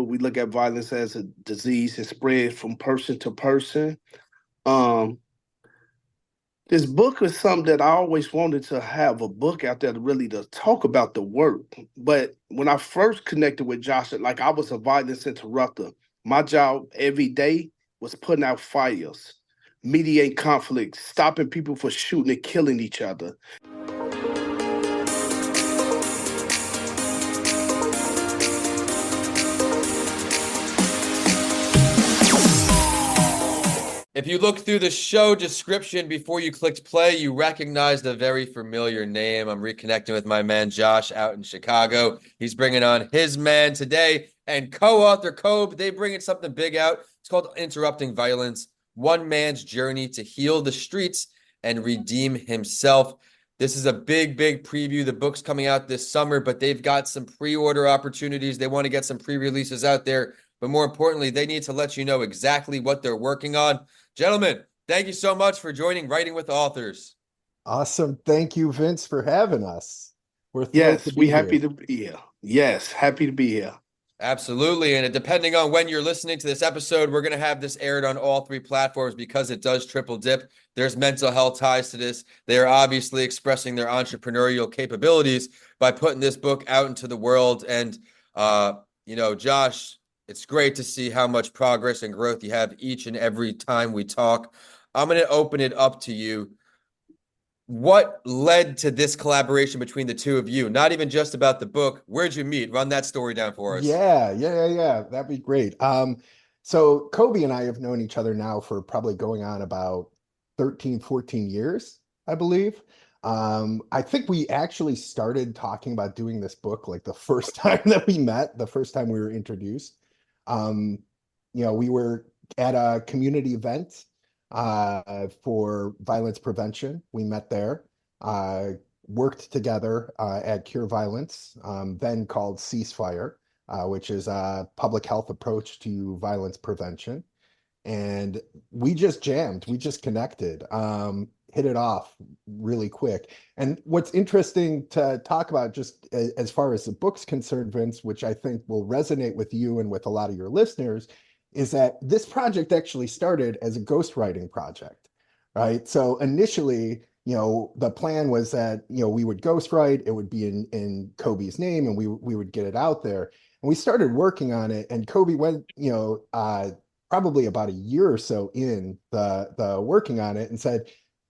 we look at violence as a disease and spread from person to person. Um, this book is something that I always wanted to have a book out there to really to talk about the work. But when I first connected with Josh, like I was a violence interrupter. My job every day was putting out fires, mediate conflicts, stopping people from shooting and killing each other. If you look through the show description before you clicked play, you recognized a very familiar name. I'm reconnecting with my man Josh out in Chicago. He's bringing on his man today, and co-author Cobe. They bringing something big out. It's called Interrupting Violence: One Man's Journey to Heal the Streets and Redeem Himself. This is a big, big preview. The book's coming out this summer, but they've got some pre-order opportunities. They want to get some pre-releases out there, but more importantly, they need to let you know exactly what they're working on. Gentlemen, thank you so much for joining Writing with Authors. Awesome. Thank you, Vince, for having us. We're thrilled to Yes, we be happy here. to be here. Yes, happy to be here. Absolutely. And depending on when you're listening to this episode, we're going to have this aired on all three platforms because it does triple dip. There's mental health ties to this. They are obviously expressing their entrepreneurial capabilities by putting this book out into the world. And, Josh, it's great to see how much progress and growth you have each and every time we talk. I'm going to open it up to you. What led to this collaboration between the two of you? Not even just about the book. Where'd you meet? Run that story down for us. Yeah. That'd be great. So Kobe and I have known each other now for probably going on about 13, 14 years, I believe. I think we actually started talking about doing this book like the first time that we met, the first time we were introduced. Um, we were at a community event for violence prevention. We met there, worked together at Cure Violence, then called Ceasefire, which is a public health approach to violence prevention. And we just jammed, we just connected, hit it off really quick. And what's interesting to talk about, just as far as the book's concerned, Vince, which I think will resonate with you and with a lot of your listeners, is that this project actually started as a ghostwriting project, right? So initially, the plan was that, we would ghostwrite, it would be in Kobe's name, and we would get it out there. And we started working on it, and Kobe went, probably about a year or so in the working on it and said,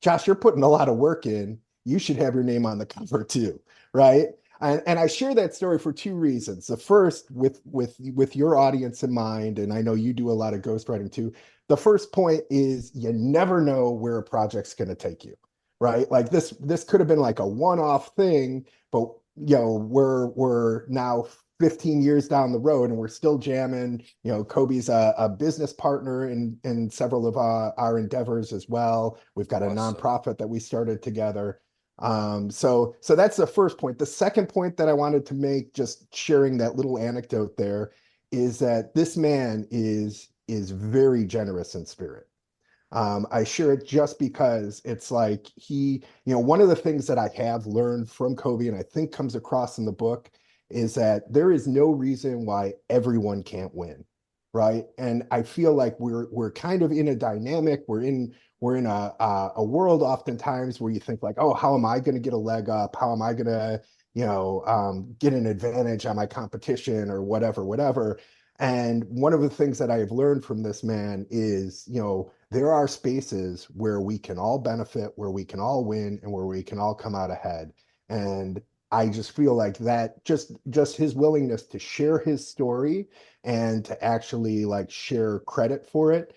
Josh, you're putting a lot of work in. You should have your name on the cover too, right? And I share that story for two reasons. The first, with your audience in mind, and I know you do a lot of ghostwriting too. The first point is you never know where a project's going to take you, right? Like this could have been like a one-off thing, but we're now 15 years down the road and we're still jamming. Kobe's a business partner in several of our endeavors as well. We've got a nonprofit that we started together. So that's the first point. The second point that I wanted to make, just sharing that little anecdote there, is that this man is very generous in spirit. I share it just because it's like one of the things that I have learned from Kobe, and I think comes across in the book, is that there is no reason why everyone can't win, right? And I feel like we're kind of in a dynamic. We're in a world oftentimes where you think like, oh, how am I going to get a leg up? How am I going to get an advantage on my competition or whatever. And one of the things that I have learned from this man is, there are spaces where we can all benefit, where we can all win, and where we can all come out ahead. And I just feel like that just his willingness to share his story and to actually like share credit for it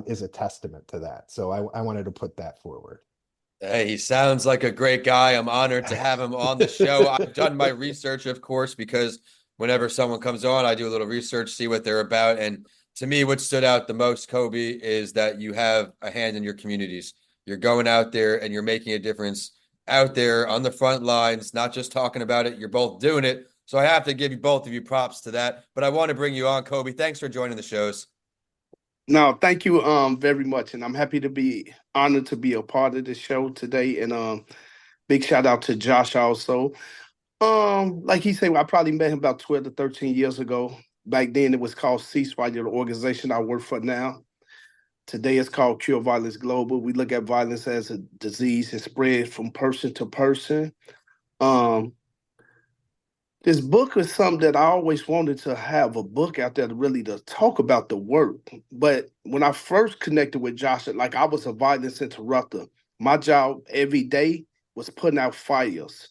is a testament to that. So I wanted to put that forward. Hey, he sounds like a great guy. I'm honored to have him on the show. I've done my research, of course, because whenever someone comes on, I do a little research, see what they're about. And to me, what stood out the most, Kobe, is that you have a hand in your communities. You're going out there and you're making a difference out there on the front lines, not just talking about it. You're both doing it. So I have to give you both of you props to that. But I want to bring you on, Kobe. Thanks for joining the shows. No, thank you very much, and I'm happy to be honored to be a part of the show today. And big shout out to Josh also. Like he said, I probably met him about 12 to 13 years ago. Back then it was called Ceasefire, the organization I work for now. Today it's called Cure Violence Global. We look at violence as a disease and spread from person to person. Um, this book is something that I always wanted to have a book out there to really to talk about the work. But when I first connected with Josh, like I was a violence interrupter. My job every day was putting out fires,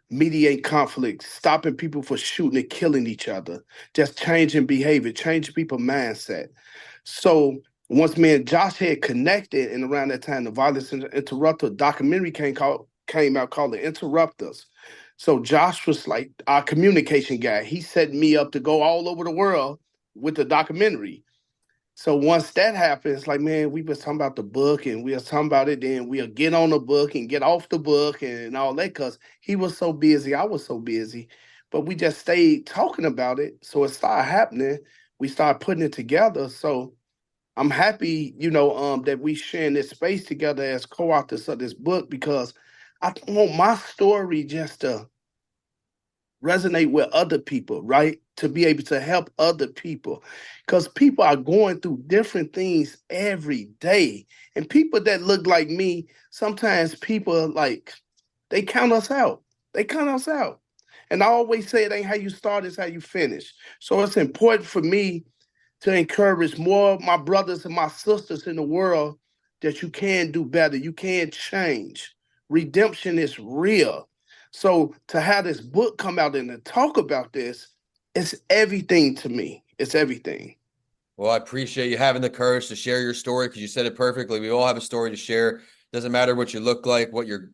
mediate conflicts, stopping people from shooting and killing each other, just changing behavior, changing people's mindset. So once me and Josh had connected, and around that time, the Violence Interrupter documentary came out called The Interrupters. So Josh was like our communication guy. He set me up to go all over the world with the documentary. So once that happened, it's like, man, we was talking about the book and we was talking about it, then we'll get on the book and get off the book and all that because he was so busy, I was so busy. But we just stayed talking about it. So it started happening. We started putting it together. So I'm happy, that we sharing this space together as co-authors of this book because I want my story just to resonate with other people, right? To be able to help other people. Because people are going through different things every day. And people that look like me, sometimes people like, they count us out. They count us out. And I always say it ain't how you start, it's how you finish. So it's important for me to encourage more of my brothers and my sisters in the world that you can do better. You can change. Redemption is real. So to have this book come out and to talk about this, it's everything to me. It's everything. Well, I appreciate you having the courage to share your story because you said it perfectly. We all have a story to share. Doesn't matter what you look like, what your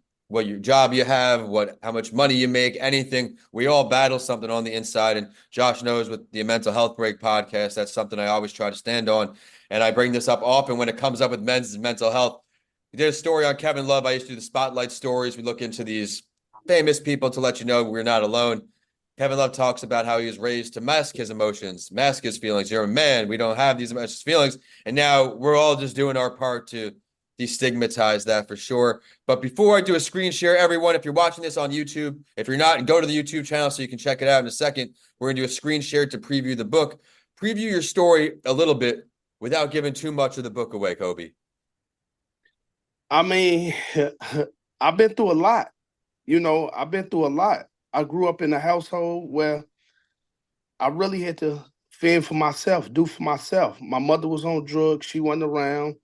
job you have, how much money you make, anything. We all battle something on the inside. And Josh knows with the Mental Health Break podcast, that's something I always try to stand on. And I bring this up often when it comes up with men's mental health. We did a story on Kevin Love. I used to do the spotlight stories. We look into these famous people to let you know we're not alone. Kevin Love talks about how he was raised to mask his emotions, mask his feelings. You're a man. We don't have these emotions, feelings. And now we're all just doing our part to destigmatize that for sure. But before I do a screen share, everyone, if you're watching this on YouTube, if you're not, go to the YouTube channel so you can check it out in a second. We're going to do a screen share to preview the book. Preview your story a little bit without giving too much of the book away, Cobe. I mean, I've been through a lot. I've been through a lot. I grew up in a household where I really had to fend for myself, do for myself. My mother was on drugs. She wasn't around.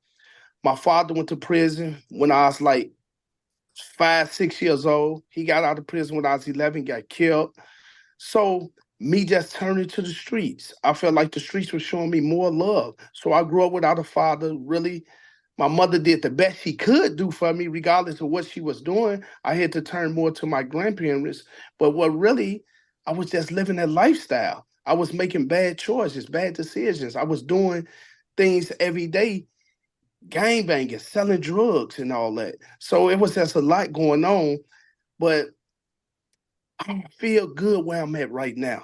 My father went to prison when I was like 5, 6 years old. He got out of prison when I was 11, got killed. So me just turning to the streets, I felt like the streets were showing me more love. So I grew up without a father. Really, my mother did the best she could do for me, regardless of what she was doing. I had to turn more to my grandparents. But what really, I was just living that lifestyle. I was making bad choices, bad decisions. I was doing things every day, gang banging, selling drugs and all that. So it was just a lot going on. But I feel good where I'm at right now.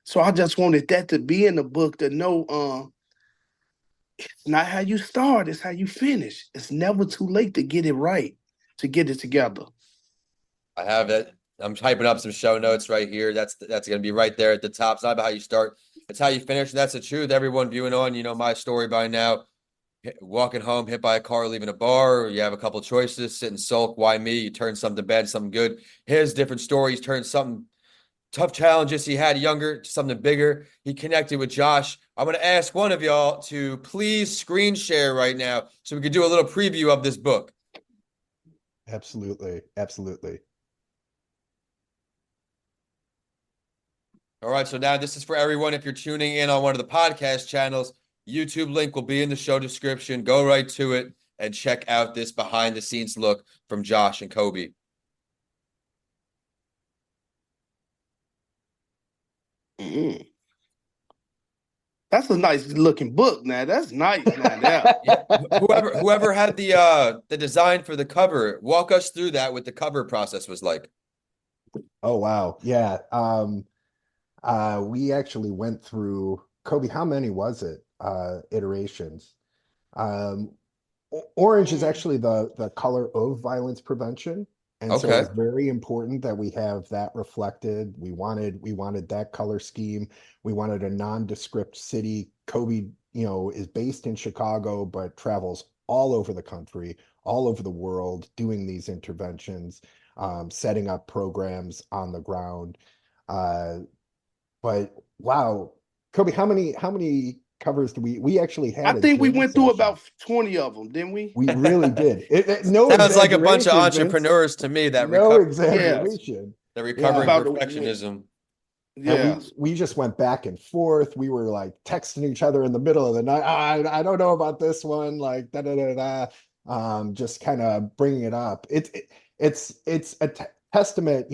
So I just wanted that to be in the book to know it's not how you start, it's how you finish. It's never too late to get it right, to get it together. I have it. I'm typing up some show notes right here. That's going to be right there at the top. It's not about how you start. It's how you finish. And that's the truth. Everyone viewing on, my story by now. Walking home, hit by a car, leaving a bar. You have a couple choices, sit and sulk. Why me? You turn something bad, something good. His different stories turned something tough challenges he had younger to something bigger. He connected with Josh. I'm going to ask one of y'all to please screen share right now so we could do a little preview of this book. Absolutely. Absolutely. All right, so now this is for everyone. If you're tuning in on one of the podcast channels, YouTube link will be in the show description. Go right to it and check out this behind the scenes look from Josh and Cobe. Mm-hmm. That's a nice looking book now. That's nice now. Yeah. Whoever had the design for the cover, walk us through that, what the cover process was like. Oh wow. Yeah. We actually went through, Cobe, how many was it? Iterations. Um, Orange is actually the color of violence prevention. And so it Okay. was very important that we have that reflected. We wanted that color scheme. We wanted a nondescript city. Kobe, is based in Chicago, but travels all over the country, all over the world, doing these interventions, setting up programs on the ground. Uh, but wow, Kobe, how many covers do we actually I had a think we jam went through session? about 20 of them, didn't we? We really did. No Sounds like a bunch of exaggeration, Vince. entrepreneurs to me that No Yes. exaggeration. recovering Yeah. About the perfectionism. And we yes. we just went back and forth. We were like texting each other in the middle of the night. I don't know about this one. Like da da da da. Just kind of bringing it up. It's a testament,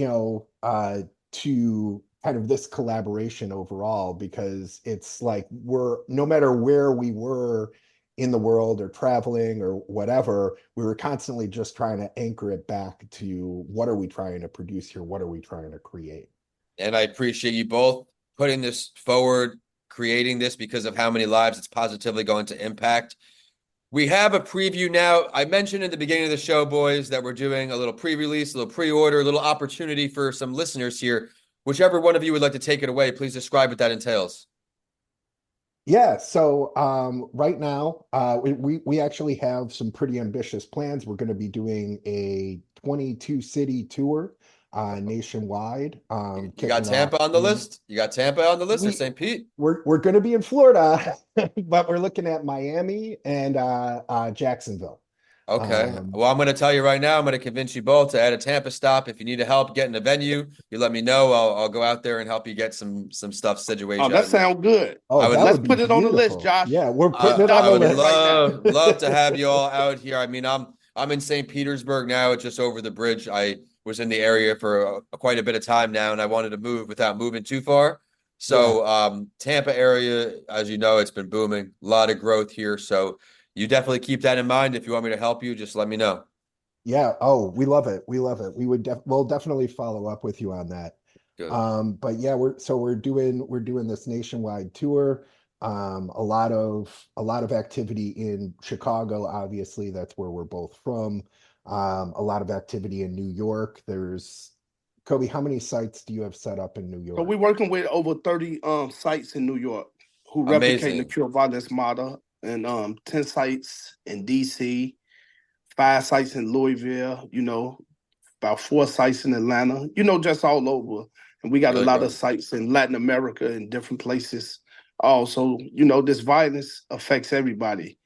to kind of this collaboration overall, because it's like we're no matter where we were in the world or traveling or whatever, we were constantly just trying to anchor it back to what are we trying to produce here? What are we trying to create? And I appreciate you both putting this forward, creating this because of how many lives it's positively going to impact. We have a preview now. I mentioned in the beginning of the show, boys, that we're doing a little pre-release, a little pre-order, a little opportunity for some listeners here. Whichever one of you would like to take it away, please describe what that entails. Yeah, so right now we actually have some pretty ambitious plans. We're going to be doing a 22 city tour nationwide, You got kicking off Tampa on the in list? You got Tampa on the list or we St. Pete? we're going to be in Florida, but we're looking at Miami and Jacksonville. Okay. Um, Well, I'm going to tell you right now, I'm going to convince you both to add a Tampa stop. If you need help getting a venue, you let me know. I'll go out there and help you get some stuff Oh, situated. that sounds good. I oh, would that Let's would be put it on the list, beautiful. Josh. Yeah, we're Put putting I, it on Josh I the on would that list. right now. love to have you all out here. I mean, I'm in St. Petersburg now. It's just over the bridge. I was in the area for quite a bit of time now, and I wanted to move without moving too far. Yeah. So, Tampa area, as you know, it's been booming. A lot of growth here. So, you definitely keep that in mind. If you want me to help you, just let me know. Yeah. Oh, we love it. We love it. We'll definitely follow up with you on that. Good. But yeah, we're doing this nationwide tour. A lot of activity in Chicago, obviously, that's where we're both from. A lot of activity in New York. There's Kobe, how many sites do you have set up in New So we're York? working with over 30 sites in New York who replicate the Amazing. cure violence model, and 10 sites in DC, 5 sites in Louisville, about 4 sites in Atlanta, just all over. And we got a Really lot of growing. sites in Latin America and different places. Also, this violence affects everybody.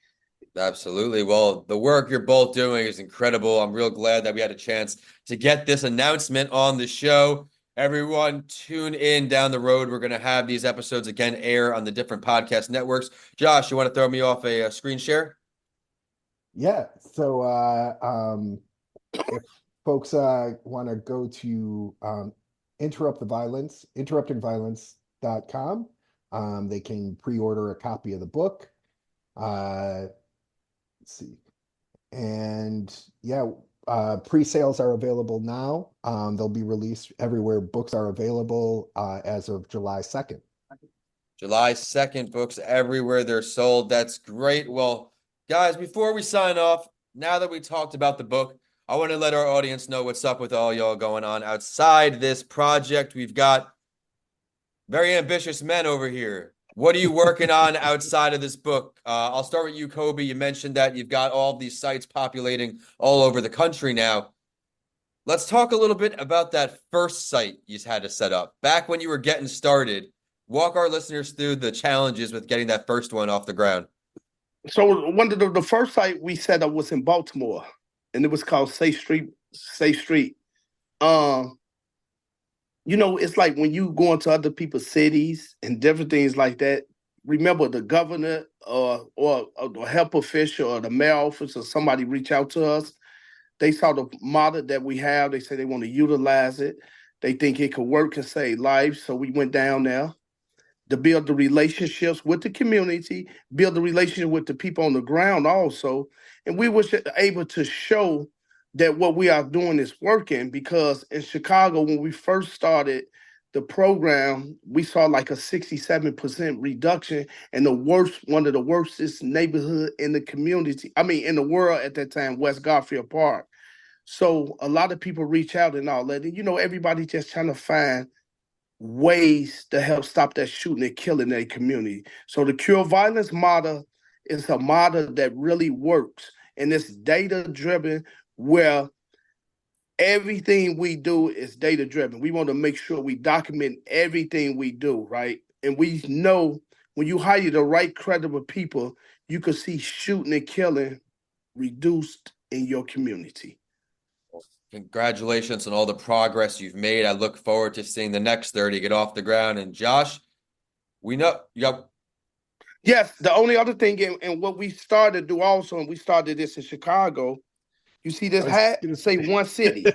Absolutely. Well, the work you're both doing is incredible. I'm real glad that we had a chance to get this announcement on the show. Everyone, tune in down the road. We're going to have these episodes again air on the different podcast networks. Josh, you want to throw me off a screen share? Yeah. So if folks want to go to interruptingviolence.com, they can pre-order a copy of the book. Uh, let's see. And yeah, pre-sales are available now. They'll be released everywhere books are available as of July 2nd. July 2nd, books everywhere they're sold. That's great. Well, guys, before we sign off, now that we talked about the book, I want to let our audience know what's up with all y'all going on outside this project. We've got very ambitious men over here. What are you working on outside of this book? I'll start with you, Kobe. You mentioned that you've got all of these sites populating all over the country now. Let's talk a little bit about that first site you had to set up. Back when you were getting started, walk our listeners through the challenges with getting that first one off the ground. So one of the first site we set up was in Baltimore, and it was called Safe Street. Safe Street. Um, it's like when you go into other people's cities and different things like that. Remember, the governor or the health official or the mayor office or somebody reach out to us. They saw the model that we have. They say they want to utilize it. They think it could work and save lives. So we went down there to build the relationships with the community, build the relationship with the people on the ground also. And we were able to show that what we are doing is working, because in Chicago, when we first started the program, we saw like a 67% reduction in one of the worstest neighborhood in the community. I mean, in the world at that time, West Garfield Park. So a lot of people reach out and all that. And, everybody just trying to find ways to help stop that shooting and killing in their community. So the Cure Violence model is a model that really works. And it's data driven, where everything we do is data driven. We want to make sure we document everything we do, right? And we know when you hire the right credible people, you can see shooting and killing reduced in your community. Congratulations on all the progress you've made. I look forward to seeing the next 30 get off the ground. And Josh, we know you got. Yes, the only other thing, and what we started to do also, and we started this in Chicago. You see this hat? Say one city.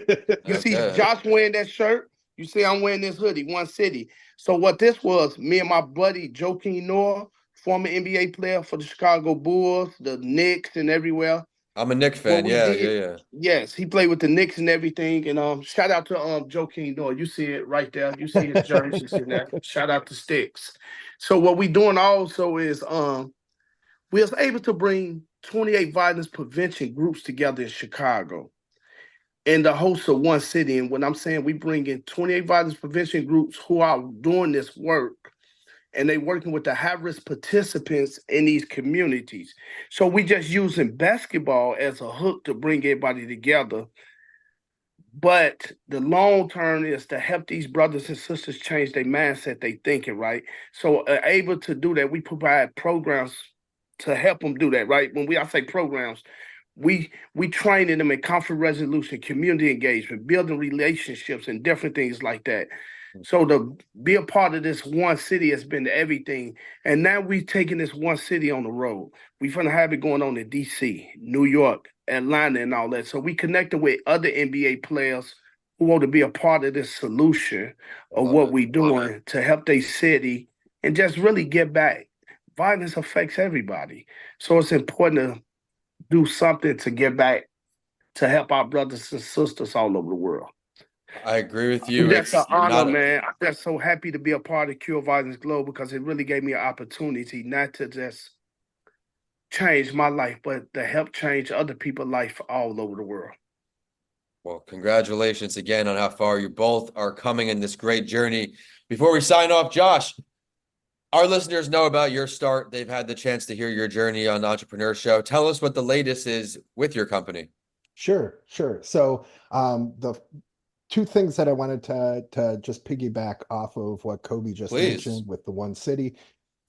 You see Okay. Josh wearing that shirt. You see I'm wearing this hoodie, one city. So what this was, me and my buddy Joakim Noah, former NBA player for the Chicago Bulls, the Knicks, and everywhere. I'm a Knicks What fan. we Yeah, did, yeah. yes, he played with the Knicks and everything. And shout out to Joakim Noah. You see it right there. You see his jerseys in there. Shout out to Sticks. So what we doing also is we was able to bring 28 violence prevention groups together in Chicago in the host of one city. And when I'm saying we bring in 28 violence prevention groups who are doing this work, and they working with the high-risk participants in these communities. So we just using basketball as a hook to bring everybody together. But the long term is to help these brothers and sisters change their mindset, they thinking, right? So able to do that, we provide programs to help them do that, right? I say programs, we training them in conflict resolution, community engagement, building relationships, and different things like that. So to be a part of this one city has been everything. And now we've taken this one city on the road. We're going to have it going on in DC, New York, Atlanta, and all that. So we connected with other NBA players who want to be a part of this solution of what we're doing to help their city and just really get back. Violence affects everybody. So it's important to do something to get back to help our brothers and sisters all over the world. I agree with you. That's an It's honor, not. man. I'm just so happy to be a part of Cure Violence Globe because it really gave me an opportunity not to just change my life, but to help change other people's life all over the world. Well, congratulations again on how far you both are coming in this great journey. Before we sign off, Josh, our listeners know about your start. They've had the chance to hear your journey on the Entrepreneur Show. Tell us what the latest is with your company. Sure. So the two things that I wanted to just piggyback off of what Cobe just Please. mentioned with the one city.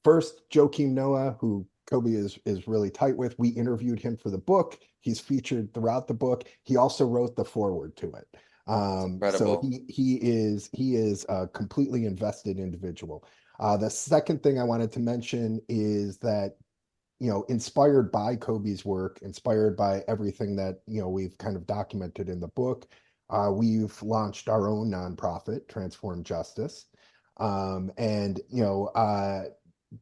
First, Joakim Noah, who Cobe is really tight with. We interviewed him for the book. He's featured throughout the book. He also wrote the foreword to it. So he is a completely invested individual. The second thing I wanted to mention is that, inspired by Cobe's work, inspired by everything that, we've kind of documented in the book, we've launched our own nonprofit, Transform Justice. And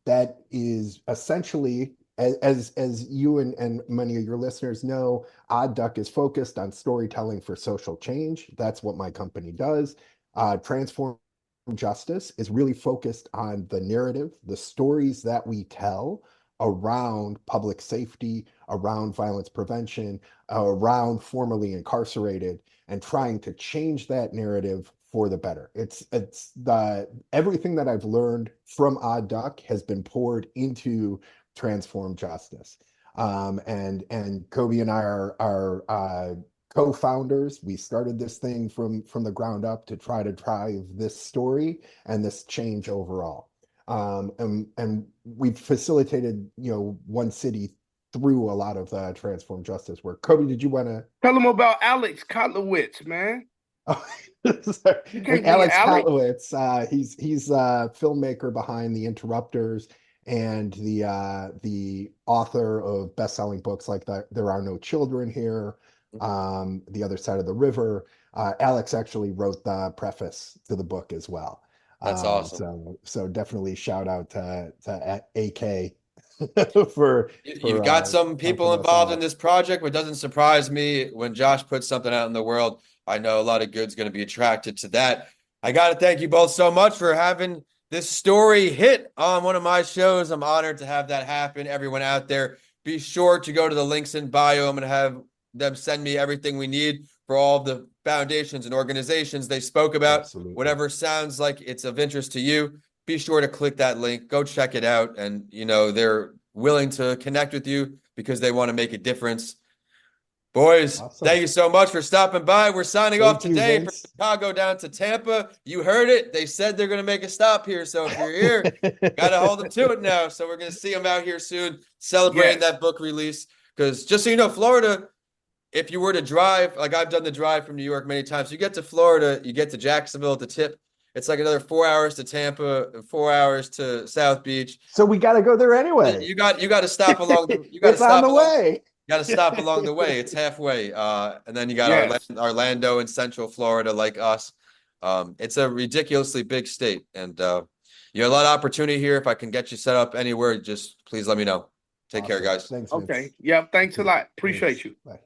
that is essentially, as you and many of your listeners know, Odd Duck is focused on storytelling for social change. That's what my company does. Transform Justice is really focused on the narrative, the stories that we tell around public safety, around violence prevention, around formerly incarcerated, and trying to change that narrative for the better. It's the everything that I've learned from Odd Duck has been poured into Transform Justice. And Cobe and I are co-founders. We started this thing from the ground up to try to drive this story and this change overall. And we've facilitated, one city through a lot of the Transform Justice work. Cobe, did you want to tell them about Alex Kotlowitz, man? And Alex Kotlowitz, he's a filmmaker behind The Interrupters and the author of best-selling books like There Are No Children Here, The Other Side of the River. Alex actually wrote the preface to the book as well. That's awesome. So definitely shout out to AK for You've got some people involved in this project, but it doesn't surprise me when Josh puts something out in the world. I know a lot of good's going to be attracted to that. I got to thank you both so much for having this story hit on one of my shows. I'm honored to have that happen. Everyone out there, be sure to go to the links in bio. I'm going to have them send me everything we need for all of the foundations and organizations they spoke about. Absolutely. Whatever sounds like it's of interest to you, be sure to click that link, go check it out. And, you know, they're willing to connect with you because they want to make a difference. Boys, Awesome. Thank you so much for stopping by. We're signing off today you, from Chicago down to Tampa. You heard it. They said they're going to make a stop here. So if you're here, got to hold them to it now. So we're going to see them out here soon, celebrating that book release. Because just so you know, Florida, if you were to drive, like I've done the drive from New York many times, you get to Florida, you get to Jacksonville at the tip. It's like another 4 hours to Tampa, 4 hours to South Beach. So we got to go there anyway. You got to stop along. You got to It's stop on the way. Got to stop along the way. It's halfway. And then you got Orlando and Central Florida like us. It's a ridiculously big state. And you have a lot of opportunity here. If I can get you set up anywhere, just please let me know. Take care, guys. Thanks, Okay. Yeah. Thanks a lot. Appreciate you. Bye.